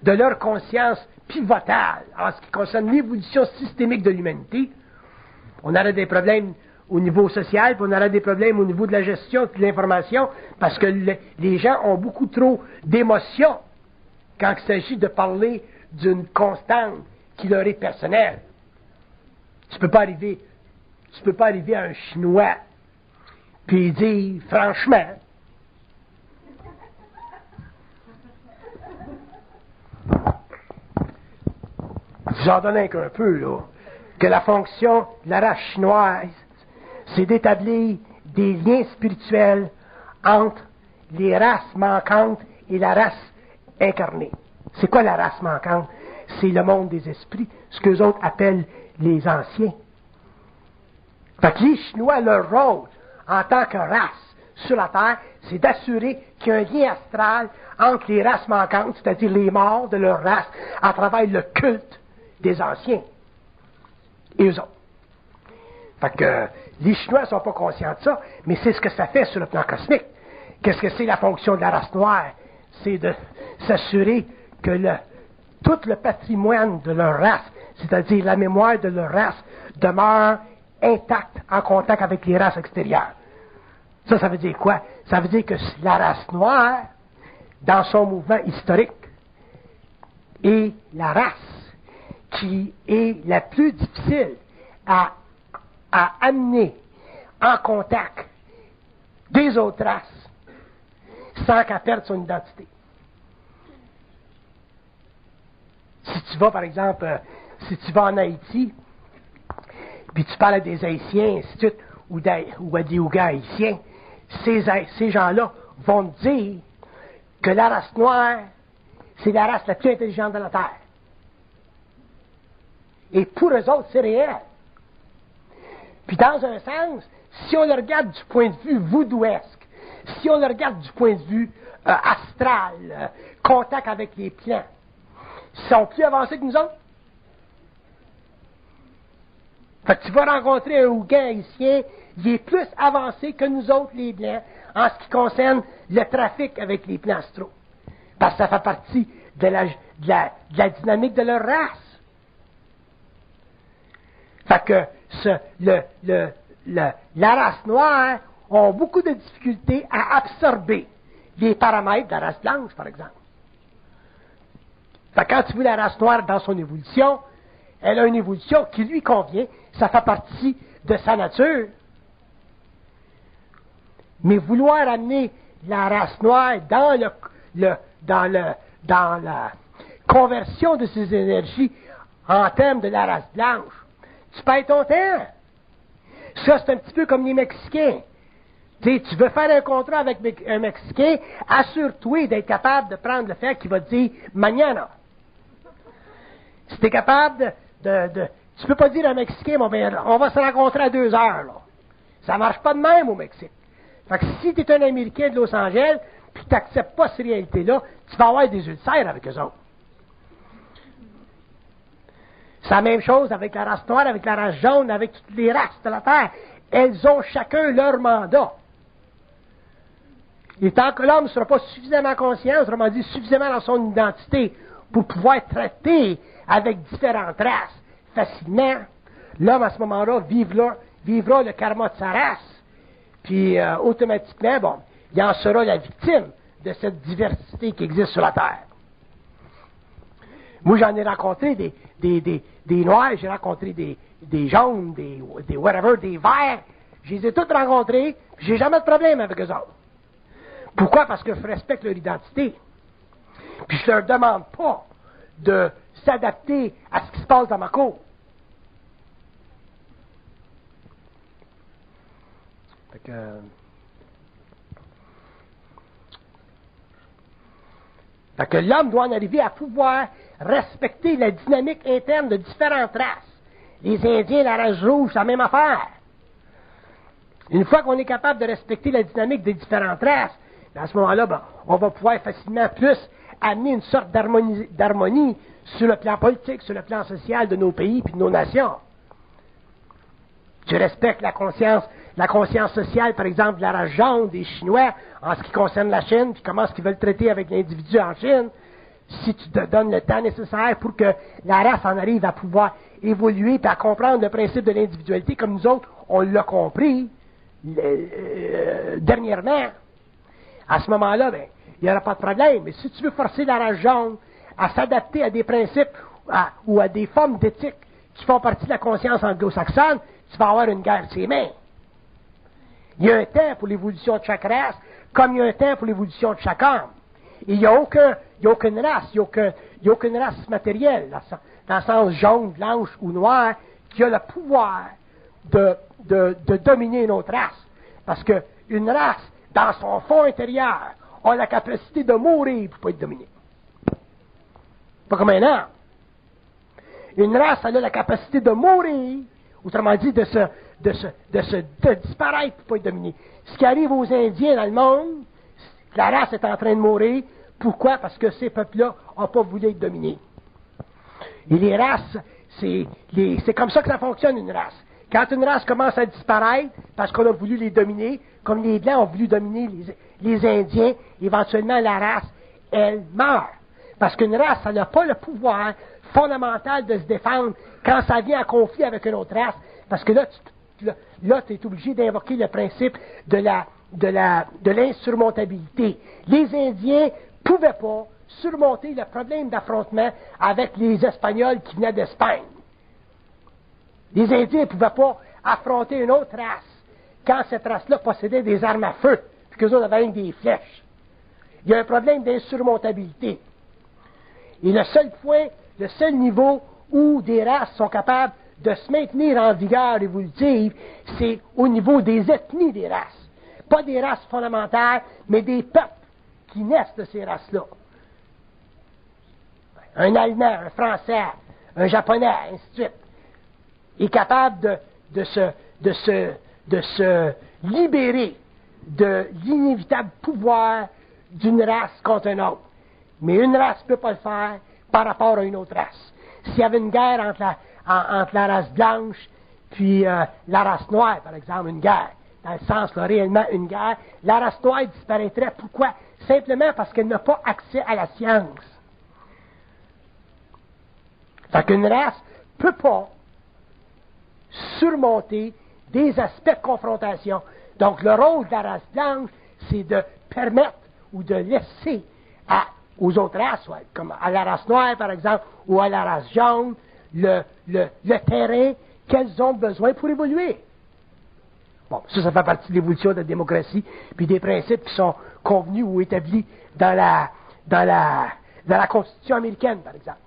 de leur conscience pivotale en ce qui concerne l'évolution systémique de l'humanité, on aurait des problèmes au niveau social, puis on aurait des problèmes au niveau de la gestion de l'information, parce que les gens ont beaucoup trop d'émotions quand il s'agit de parler d'une constante qui leur est personnelle. Tu peux pas arriver à un Chinois puis dire franchement, je vous en donne un peu, là, que la fonction de la race chinoise, c'est d'établir des liens spirituels entre les races manquantes et la race incarnée. C'est quoi la race manquante? C'est le monde des esprits, ce qu'eux autres appellent les anciens. Fait que les Chinois, leur rôle en tant que race sur la Terre, c'est d'assurer qu'il y a un lien astral entre les races manquantes, c'est-à-dire les morts de leur race, à travers le culte des anciens et eux autres. Fait que les Chinois ne sont pas conscients de ça, mais c'est ce que ça fait sur le plan cosmique. Qu'est-ce que c'est la fonction de la race noire? C'est de s'assurer que tout le patrimoine de leur race, c'est-à-dire la mémoire de leur race, demeure intacte en contact avec les races extérieures. Ça veut dire quoi? Ça veut dire que la race noire, dans son mouvement historique, est la race qui est la plus difficile à amener en contact des autres races sans qu'elle perde son identité. Si tu vas, par exemple, si tu vas en Haïti, puis tu parles à des Haïtiens, ainsi de suite, ou à des Ouïghours haïtiens, ces gens-là vont te dire que la race noire, c'est la race la plus intelligente de la Terre. Et pour eux autres, c'est réel. Puis dans un sens, si on le regarde du point de vue vaudouesque, si on le regarde du point de vue astral, contact avec les plans, ils sont plus avancés que nous autres. Fait que tu vas rencontrer un Ouïghour haïtien, il est plus avancé que nous autres, les Blancs, en ce qui concerne le trafic avec les plans astraux. Parce que ça fait partie de la dynamique de leur race. Fait que la race noire a beaucoup de difficultés à absorber les paramètres de la race blanche, par exemple. Fait que quand tu vois la race noire dans son évolution, elle a une évolution qui lui convient, ça fait partie de sa nature. Mais vouloir amener la race noire dans la conversion de ses énergies en termes de la race blanche, tu perds ton temps. Ça, c'est un petit peu comme les Mexicains. Tu veux faire un contrat avec un Mexicain, assure-toi d'être capable de prendre le fait qu'il va te dire « mañana ». Si tu es capable tu peux pas dire à un Mexicain, bon, ben, on va se rencontrer à 2 heures, là. Ça marche pas de même au Mexique. Fait que si tu es un Américain de Los Angeles, puis tu n'acceptes pas cette réalité-là, tu vas avoir des ulcères avec eux autres. C'est la même chose avec la race noire, avec la race jaune, avec toutes les races de la Terre. Elles ont chacun leur mandat. Et tant que l'homme ne sera pas suffisamment conscient, autrement dit, suffisamment dans son identité, pour pouvoir traiter avec différentes races facilement, l'homme à ce moment-là vivra le karma de sa race, puis automatiquement, bon, il en sera la victime de cette diversité qui existe sur la Terre. Moi, j'en ai rencontré des noirs, j'ai rencontré des jaunes, des whatever, des verts, je les ai tous rencontrés, puis j'ai jamais de problème avec eux autres. Pourquoi? Parce que je respecte leur identité. Puis je leur demande pas de s'adapter à ce qui se passe dans ma cour. Fait que l'homme doit en arriver à pouvoir respecter la dynamique interne de différentes races. Les Indiens, la race rouge, c'est la même affaire. Une fois qu'on est capable de respecter la dynamique des différentes races, à ce moment-là, ben, on va pouvoir facilement plus amener une sorte d'harmonie sur le plan politique, sur le plan social de nos pays et de nos nations. Je respecte la conscience sociale, par exemple, de la race jaune, des Chinois, en ce qui concerne la Chine, puis comment est-ce qu'ils veulent traiter avec l'individu en Chine. Si tu te donnes le temps nécessaire pour que la race en arrive à pouvoir évoluer et à comprendre le principe de l'individualité, comme nous autres, on l'a compris dernièrement, à ce moment-là, ben, il n'y aura pas de problème. Mais si tu veux forcer la race jaune à s'adapter à des principes ou à des formes d'éthique qui font partie de la conscience anglo-saxonne, tu vas avoir une guerre de ses mains. Il y a un temps pour l'évolution de chaque race, comme il y a un temps pour l'évolution de chaque homme. Et il n'y a aucune race, il n'y a aucune race matérielle, dans le sens jaune, blanche ou noire, qui a le pouvoir de dominer une autre race. Parce qu'une race, dans son fond intérieur, a la capacité de mourir pour ne pas être dominée. Pas comme un homme. Une race, elle a la capacité de mourir, autrement dit, de disparaître pour ne pas être dominée. Ce qui arrive aux Indiens dans le monde, la race est en train de mourir. Pourquoi? Parce que ces peuples-là n'ont pas voulu être dominés. Et les races, c'est comme ça que ça fonctionne, une race. Quand une race commence à disparaître, parce qu'on a voulu les dominer, comme les Blancs ont voulu dominer les Indiens, éventuellement la race, elle meurt. Parce qu'une race, ça n'a pas le pouvoir fondamental de se défendre quand ça vient en conflit avec une autre race. Parce que là, tu es obligé d'invoquer le principe de l'insurmontabilité. Les Indiens ne pouvaient pas surmonter le problème d'affrontement avec les Espagnols qui venaient d'Espagne. Les Indiens ne pouvaient pas affronter une autre race quand cette race-là possédait des armes à feu, puis qu'eux autres avaient des flèches. Il y a un problème d'insurmontabilité. Et le seul niveau où des races sont capables de se maintenir en vigueur évolutive, c'est au niveau des ethnies des races. Pas des races fondamentales, mais des peuples qui naissent de ces races-là. Un Allemand, un Français, un Japonais, ainsi de suite, est capable de se libérer de l'inévitable pouvoir d'une race contre une autre. Mais une race ne peut pas le faire par rapport à une autre race. S'il y avait une guerre entre la race blanche puis la race noire, par exemple, une guerre, dans le sens là, réellement une guerre, la race noire disparaîtrait. Pourquoi? Simplement parce qu'elle n'a pas accès à la science. Fait qu'une race ne peut pas surmonter des aspects de confrontation. Donc, le rôle de la race blanche, c'est de permettre ou de laisser aux autres races, comme à la race noire, par exemple, ou à la race jaune, le terrain qu'elles ont besoin pour évoluer. Bon, ça fait partie de l'évolution de la démocratie, puis des principes qui sont convenus ou établis dans la Constitution américaine, par exemple.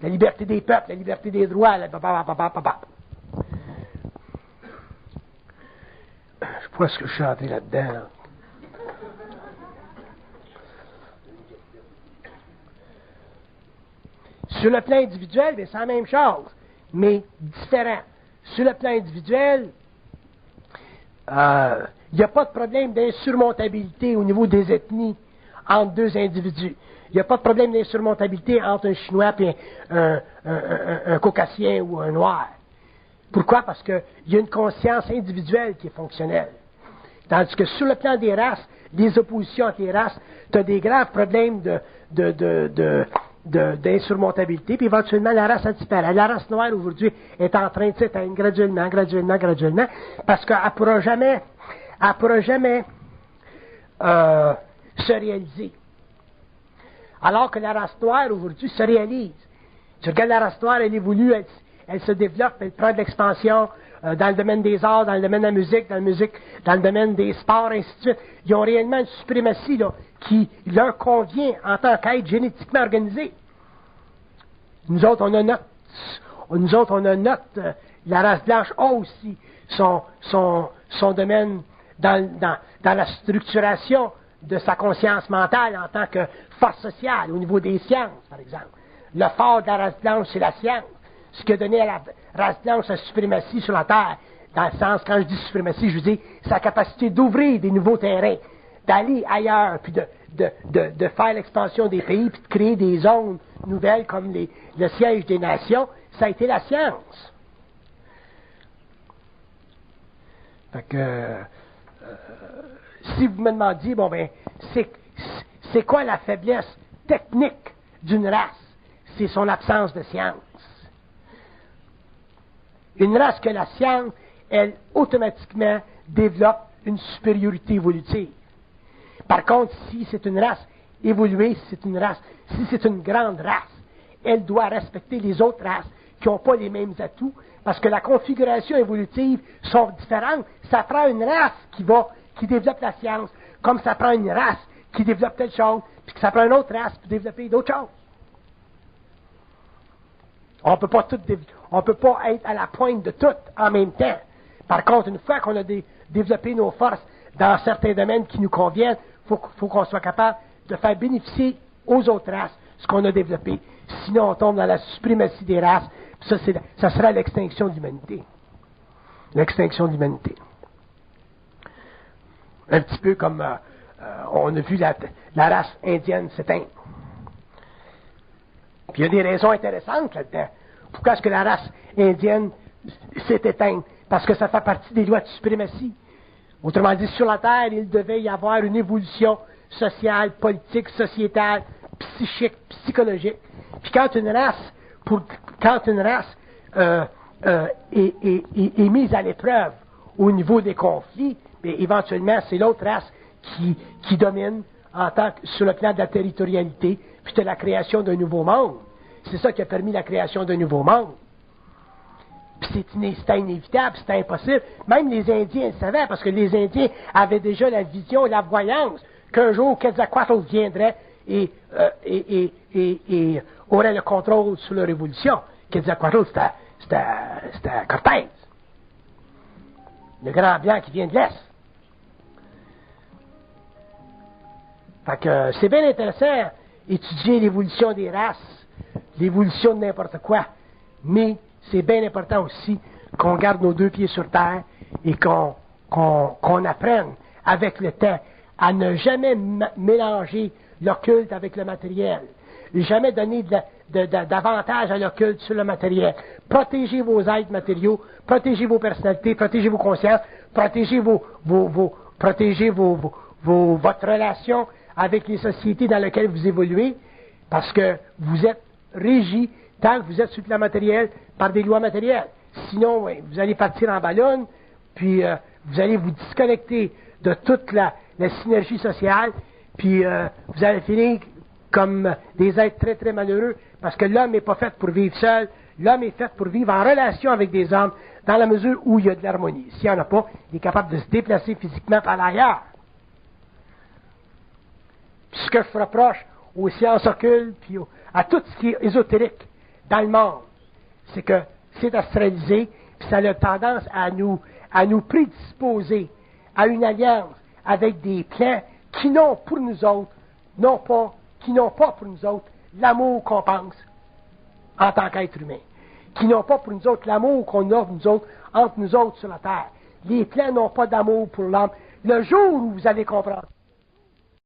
La liberté des peuples, la liberté des droits, Je sais pas ce que je suis entré là-dedans. Là. Sur le plan individuel, c'est la même chose, mais différent. Sur le plan individuel, il n'y a pas de problème d'insurmontabilité au niveau des ethnies entre deux individus. Il n'y a pas de problème d'insurmontabilité entre un Chinois et un Caucasien ou un Noir. Pourquoi? Parce qu'il y a une conscience individuelle qui est fonctionnelle. Tandis que sur le plan des races, des oppositions entre les races, tu as des graves problèmes d'insurmontabilité, puis éventuellement la race a disparu. La race noire aujourd'hui est en train de s'éteindre graduellement, parce qu'elle ne pourra jamais se réaliser. Alors que la race noire aujourd'hui se réalise. Tu regardes la race noire, elle évolue, elle se développe, elle prend de l'expansion dans le domaine des arts, dans le domaine de la musique, dans le domaine des sports, ainsi de suite. Ils ont réellement une suprématie là, qui leur convient en tant qu'être génétiquement organisé. Nous autres, on a notre la race blanche a aussi son domaine dans la structuration de sa conscience mentale en tant que force sociale, au niveau des sciences, par exemple. Le fort de la race blanche, c'est la science. Ce qui a donné à la race blanche sa suprématie sur la Terre. Dans le sens, quand je dis suprématie, je veux dire sa capacité d'ouvrir des nouveaux terrains, d'aller ailleurs, puis de faire l'expansion des pays, puis de créer des zones nouvelles comme le siège des nations. Ça a été la science. Fait que... si vous me demandiez, c'est quoi la faiblesse technique d'une race? C'est son absence de science. Une race que la science, elle, automatiquement, développe une supériorité évolutive. Par contre, si c'est une race évoluée, si c'est une grande race, elle doit respecter les autres races qui n'ont pas les mêmes atouts, parce que la configuration évolutive sont différentes. Ça prend une race qui développe la science, comme ça prend une race qui développe telle chose, puis que ça prend une autre race pour développer d'autres choses. On ne peut pas être à la pointe de tout en même temps. Par contre, une fois qu'on a développé nos forces dans certains domaines qui nous conviennent, il faut qu'on soit capable de faire bénéficier aux autres races ce qu'on a développé. Sinon, on tombe dans la suprématie des races. Puis ça sera l'extinction de l'humanité. L'extinction de l'humanité. Un petit peu comme on a vu la race indienne s'éteindre. Puis il y a des raisons intéressantes là-dedans. Pourquoi est-ce que la race indienne s'est éteinte, parce que ça fait partie des lois de suprématie. Autrement dit, sur la Terre, il devait y avoir une évolution sociale, politique, sociétale, psychique, psychologique. Puis quand une race, est mise à l'épreuve au niveau des conflits, bien, éventuellement, c'est l'autre race qui domine sur le plan de la territorialité, puis de la création d'un nouveau monde. C'est ça qui a permis la création d'un nouveau monde. Puis c'était inévitable, c'était impossible. Même les Indiens le savaient, parce que les Indiens avaient déjà la vision, la voyance, qu'un jour Quetzalcoatl viendrait et aurait le contrôle sur leur évolution. Quetzalcoatl, c'était Cortés, le grand blanc qui vient de l'Est. Fait que c'est bien intéressant étudier l'évolution des races, l'évolution de n'importe quoi, mais c'est bien important aussi qu'on garde nos deux pieds sur terre et qu'on apprenne avec le temps à ne jamais mélanger l'occulte avec le matériel. Jamais donner d'avantage à l'occulte sur le matériel. Protégez vos êtres matériaux, protégez vos personnalités, protégez vos consciences, protégez votre relation avec les sociétés dans lesquelles vous évoluez, parce que vous êtes régi, tant que vous êtes sur le plan matériel, par des lois matérielles. Sinon, oui, vous allez partir en ballon, puis vous allez vous disconnecter de toute la synergie sociale, puis vous allez finir comme des êtres très, très malheureux, parce que l'homme n'est pas fait pour vivre seul, l'homme est fait pour vivre en relation avec des hommes, dans la mesure où il y a de l'harmonie. S'il n'y en a pas, il est capable de se déplacer physiquement par l'ailleurs. Puis ce que je reproche aux sciences occultes, puis à tout ce qui est ésotérique dans le monde, c'est que c'est astralisé, puis ça a tendance à nous prédisposer à une alliance avec des plans qui n'ont pour nous autres, qui n'ont pas pour nous autres l'amour qu'on pense en tant qu'être humain, qui n'ont pas pour nous autres l'amour qu'on offre nous autres entre nous autres sur la terre. Les plans n'ont pas d'amour pour l'homme. Le jour où vous allez comprendre